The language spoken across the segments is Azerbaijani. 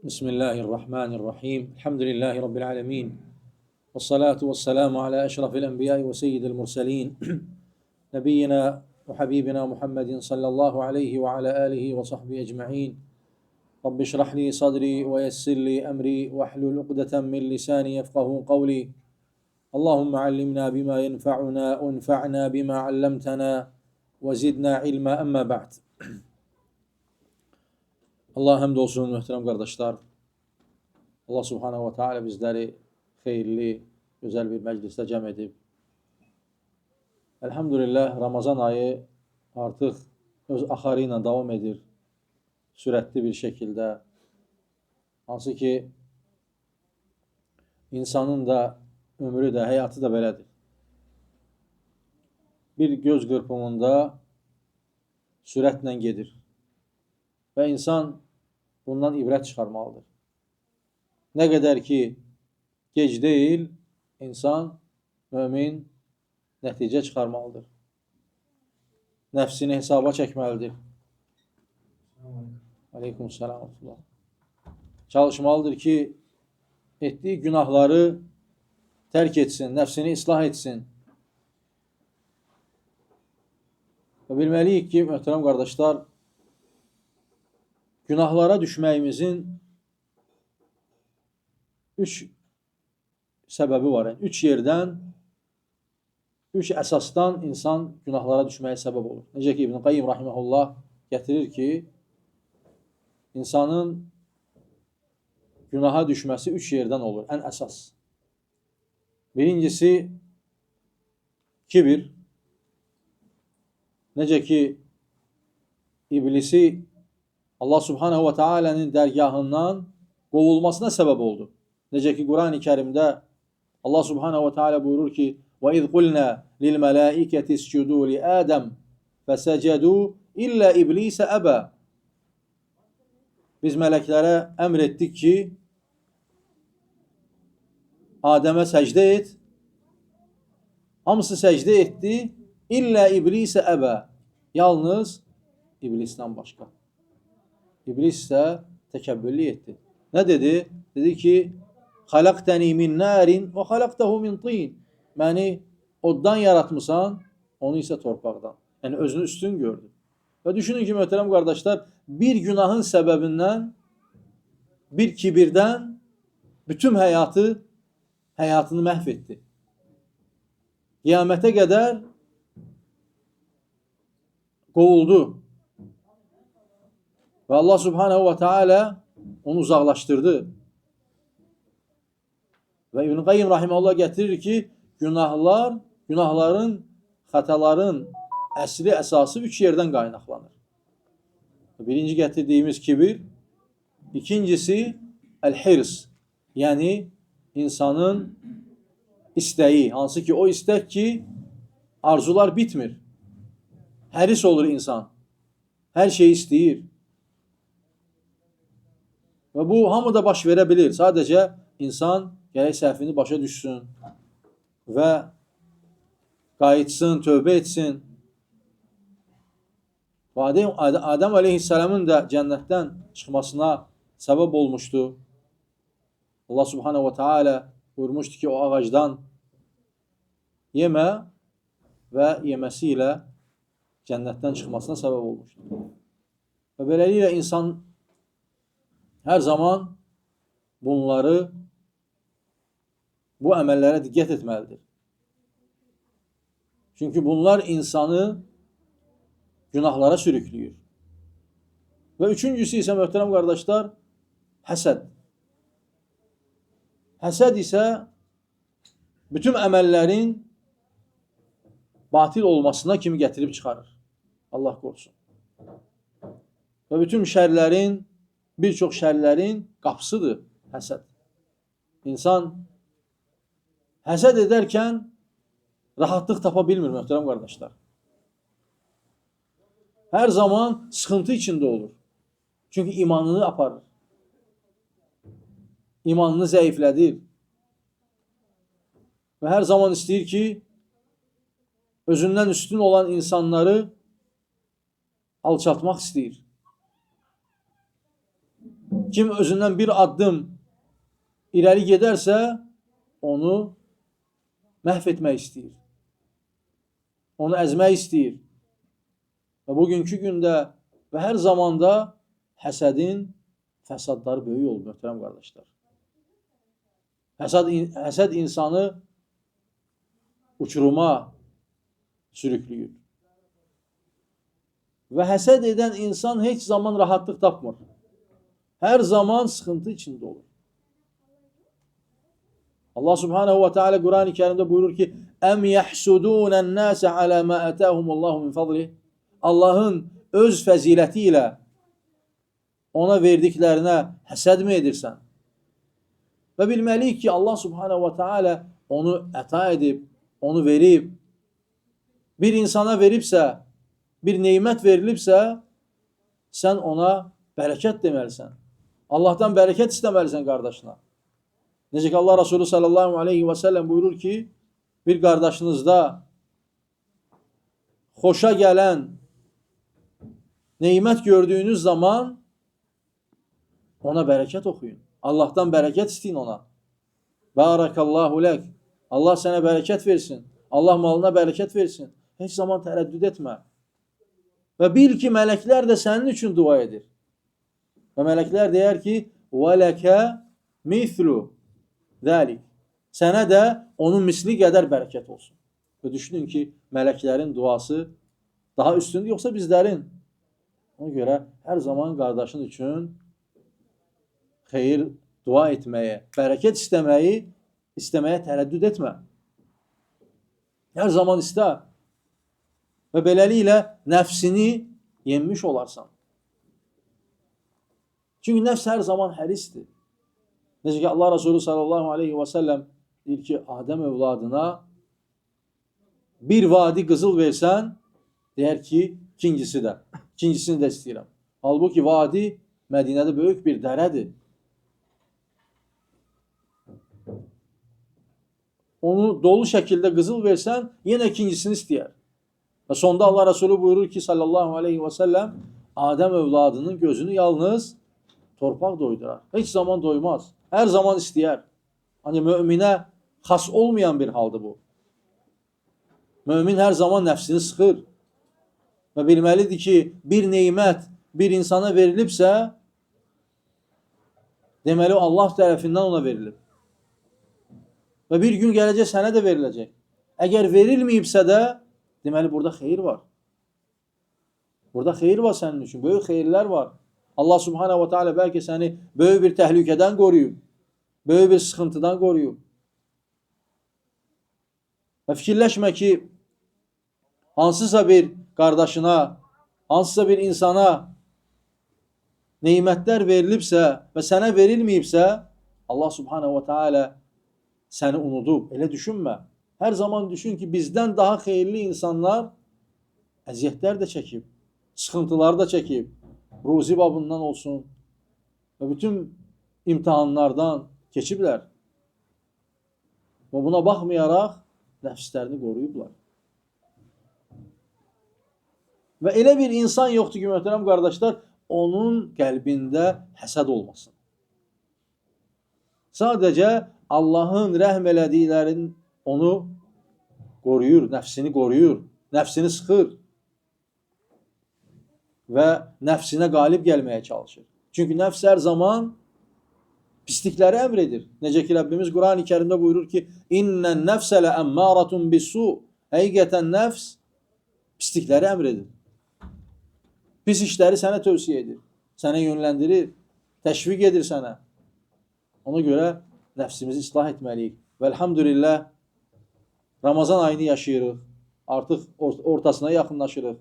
Bismillahirrahmanirrahim. Elhamdülillahi Rabbil alemin. Ve salatu ve selamu ala eşrafil enbiyai ve seyyidil murselin. Nebiyyina ve habibina Muhammedin sallallahu aleyhi ve ala alihi ve sahbihi ecma'in. Rabbi şrahli sadri ve yessirli emri ve ahlul uqdeten min lisani yefkahu kavli. Allahümme allimna bima yenfa'una ve enfa'na bima allamtana ve zidna ilma emme ba'd. Allah həmd olsun, möhtərəm qardaşlar. Allah subhanahu wa ta'ala bizləri xeyirli, gözəl bir məclisdə cəm edib. Elhamdülillah, Ramazan ayı artıq öz axarı ilə davam edir. Sürətli bir şəkildə. Hansı ki, insanın da ömrü də, həyatı da belədir. Bir göz qırpımında sürətlə gedir. Və insan bundan ibrət çıxarmalıdır. Nə qədər ki, gec deyil, insan, mömin nəticə çıxarmalıdır. Nəfsini hesaba çəkməlidir. Aleykümselam. Çalışmalıdır ki, etdiyi günahları tərk etsin, nəfsini islah etsin. Və bilməliyik ki, möhtərəm qardaşlar, günahlara düşməyimizin 3 səbəbi var. Yəni 3 yerdən, 3 əsasdan insan günahlara düşməyə səbəb olur. Necə ki, İbn Qayyim rahimehullah gətirir ki, insanın günaha düşməsi 3 yerdən olur, ən əsas. Birincisi, kibir. Necə ki, iblisi Allah subhanahu wa ta'ala'nın dərgahından qovulmasına səbəb oldu. Necə ki, Quran-ı Kərimdə Allah subhanahu wa ta'ala buyurur ki, وَإِذْ قُلْنَا لِلْمَلَائِكَةِ اسْجُدُوا لِآدَمَ فَسَجَدُوا إِلَّا إِبْلِيسَ أَبَى. Biz mələklərə əmr etdik ki, Adəmə səcdə et. Hamısı səcdə etdi. İllə iblisə əbə. Yalnız iblisdən başqa. İblis isə təkəbbürlük etdi. Nə dedi? Dedi ki, xələqtəni min nərin və xələqtəhu min tin. Məni oddan yaratmısan, onu isə torpaqdan. Yəni, özünü üstün gördü. Və düşünün ki, möhtərəm qardaşlar, bir günahın səbəbindən, bir kibirdən bütün həyatını məhv etdi. Qiyamətə qədər qovuldu. Və Allah subhanahu wa ta'ala onu uzaqlaşdırdı. Və İbn Qayyim rahimehullah gətirir ki, günahların, xətaların əsli əsası 3 yerdən qaynaqlanır. Birinci gətirdiyimiz kibir, ikincisi əl-hirs, yəni insanın istəyi, hansı ki o istək ki, arzular bitmir. Həris olur insan, hər şeyi istəyir. Və bu hamıda baş verə bilir. Sadəcə insan gərək səhvini başa düşsün və qayıtsın, tövbə etsin. Və Adəm aleyhisselamın da cənnətdən çıxmasına səbəb olmuşdu. Allah subhanahu wa ta'ala buyurmuşdu ki, o ağacdan yemə və yeməsi ilə cənnətdən çıxmasına səbəb olmuşdu. Və beləliklə insan hər zaman bunları, bu əməllərə diqqət etməlidir. Çünki bunlar insanı günahlara sürükləyir. Və üçüncüsü isə, möhtərəm qardaşlar, həsəd. Həsəd isə bütün əməllərin batil olmasına kimi gətirib çıxarır. Allah qorusun. Və bütün şərlərin, bir çox şərlərin qapısıdır həsəd. İnsan həsəd edərkən rahatlıq tapa bilmir, möhtərəm qardaşlar. Hər zaman sıxıntı içində olur. Çünki imanını aparır. İmanını zəiflədir. Və hər zaman istəyir ki, özündən üstün olan insanları alçaltmaq istəyir. Kim özündən bir addım irəli gedərsə, onu məhv etmək istəyir. Onu əzmək istəyir. Və bugünkü gündə və hər zamanda həsədin fəsadları böyük olur, möhtərəm qardaşlar. Həsəd insanı uçuruma sürüklüyür. Və həsəd edən insan heç zaman rahatlıq tapmır. Hər zaman sıxıntı içində olur. Allah Subhanahu ve Teala Kur'an-ı Kerim'de buyurur ki: "Em yahsudun nase ala ma atahumullahu min fadlih." Allah'ın öz fəzilətiyle ona verdiklərinə həsəd mi edirsən? Və bilməliyik ki, Allah Subhanahu ve Teala onu əta edib, onu verib. Bir insana veribsə, bir neymət verilibsə, sən ona bərəkət deməlisən. Allah'tan bərəkət istəməlisən qardaşına. Necə ki Allah Resulü sallallahu aleyhi ve sellem buyurur ki, bir qardaşınızda xoşa gələn neymət gördüyünüz zaman ona bərəkət oxuyun. Allah'tan bərəkət istəyin ona. Barakallahu lek. Allah sənə bərəkət versin. Allah malına bərəkət versin. Heç zaman tərəddüd etmə. Və bil ki, mələklər də sənin üçün dua edir. Və mələklər deyər ki, وَلَكَ مِثْلُ ذَلِكَ. Sənə də onun misli qədər bərəkət olsun. Və düşünün ki, mələklərin duası daha üstündür, yoxsa bizlərin. Ona görə hər zaman qardaşın üçün xeyir dua etməyə, bərəkət istəməyə tərəddüd etmə. Hər zaman istə. Və beləliklə nəfsini yenmiş olarsan. Çünki nəfs hər zaman hərisdir. Necə ki Allah Resulü sallallahu aleyhi ve sellem deyir ki, Adəm övladına bir vadi qızıl versən, deyər ki, ikincisini də istəyirəm. Halbuki vadi Mədinədə böyük bir dərədir. Onu dolu şəkildə qızıl versən, yenə ikincisini istəyər. Və sonda Allah Resulü buyurur ki, sallallahu aleyhi ve sellem, Adəm övladının gözünü yalnız torpaq doydurar. Heç zaman doymaz. Hər zaman istəyər. Hani möminə xas olmayan bir haldır bu. Mömin hər zaman nəfsini sıxır. Və bilməlidir ki, bir neymət bir insana verilibsə, deməli Allah tərəfindən ona verilib. Və bir gün gələcək sənə də veriləcək. Əgər verilməyibsə də, deməli burada xeyir var. Burada xeyir var sənin üçün. Böyük xeyirlər var. Allah Subhanahu ve Teala bəlkə səni böyük bir təhlükədən qoruyub. Böyük bir sıxıntıdan qoruyub. Və fikirləşmə ki, hansısa bir qardaşına, hansısa bir insana neymətlər verilibsə və sənə verilməyibsə, Allah Subhanahu ve Teala səni unudub. Elə düşünmə. Hər zaman düşün ki, bizdən daha xeyirli insanlar əziyyətlər də çəkib, sıxıntılar da çəkib, ruzi babından olsun və bütün imtihanlardan keçiblər. Və buna baxmayaraq nəfslərini qoruyublar. Və elə bir insan yoxdur ki, möhtərəm qardaşlar, onun qəlbində həsəd olmasın. Sadəcə Allahın rəhm elədiklərin onu qoruyur, nəfsini sıxır və nəfsinə qalib gəlməyə çalışır. Çünki nəfs hər zaman pislikləri əmr edir. Necə ki, Rəbbimiz Quran-ı Kərimdə buyurur ki, İnnən nəfsə lə əmmaratun bisu. Həqiqətən nəfs pislikləri əmr edir. Pis işləri sənə tövsiyə edir, sənə yönləndirir, təşviq edir sənə. Ona görə nəfsimizi islah etməliyik. Və elhamdülillah, Ramazan ayını yaşayırıq. Artıq ortasına yaxınlaşırıq.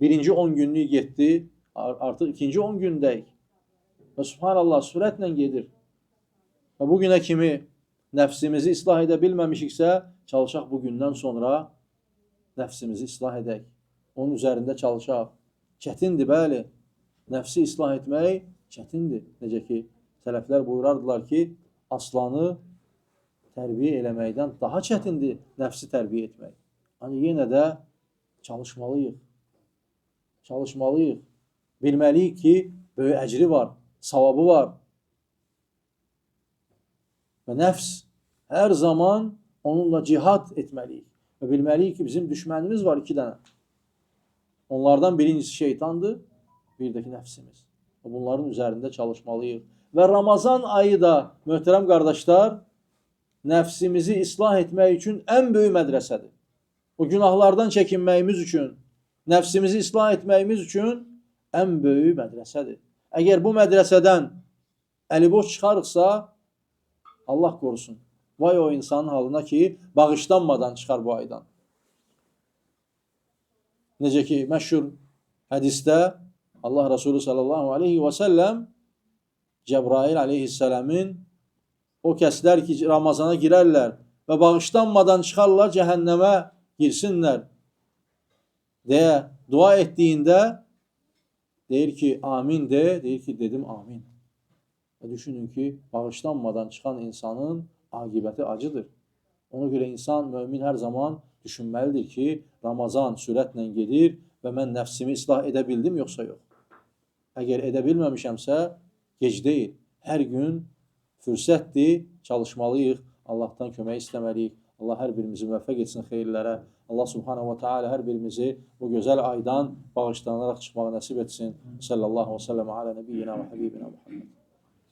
Birinci 10 günlük getdi. Artıq ikinci 10 gündəyik. Və subhanallah, sürətlə gedir. Və bugünə kimi nəfsimizi islah edə bilməmişiksə, çalışaq bugündən sonra nəfsimizi islah edək. Onun üzərində çalışaq. Çətindir, bəli. Nəfsi islah etmək çətindir. Necə ki, sələflər buyurardılar ki, aslanı tərbiyə eləməkdən daha çətindir nəfsi tərbiyə etmək. Hani yenə də çalışmalıyıq. Çalışmalıyıq. Bilməliyik ki, böyük əcri var. savabı var. Və nəfs hər zaman onunla cihad etməliyik. Və bilməliyik ki, bizim düşmənimiz var 2 dənə. Onlardan birincisi şeytandır, bir də ki, nəfsimiz. Bunların üzərində çalışmalıyıq. Və Ramazan ayı da, möhtərəm qardaşlar, nəfsimizi islah etmək üçün ən böyük mədrəsədir. O günahlardan çəkinməyimiz üçün, nəfsimizi islah etməyimiz üçün ən böyük mədrəsədir. Əgər bu mədrəsədən əliboş çıxarıqsa, Allah qorusun. Vay o insanın halına ki, bağışlanmadan çıxar bu aydan. Necə ki, məşhur hədisdə Allah Resulü sallallahu aleyhi və səlləm Cəbrail aleyhisselamın o kəslər ki, Ramazana girərlər və bağışlanmadan çıxarlar, cəhənnəmə girsinlər deyə dua etdiyində deyir ki, amin de, deyir ki, dedim amin. Və düşünün ki, bağışlanmadan çıxan insanın aqibəti acıdır. Ona görə insan, mömin hər zaman düşünməlidir ki, Ramazan sürətlə gedir və mən nəfsimi islah edə bildim, yoxsa yox. Əgər edə bilməmişəmsə, gec deyil. Hər gün fürsətdir, çalışmalıyıq, Allahdan kömək istəməliyik. Allah hər birimizi müvəffəq etsin xeyirlərə. Allah subhanahu wa ta'ala hər birimizi bu gözəl aydan bağışlanaraq çıxmağı nəsib etsin. Sallallahu aleyhi və səlləm alə nəbiyyina və həbibina Muhammed.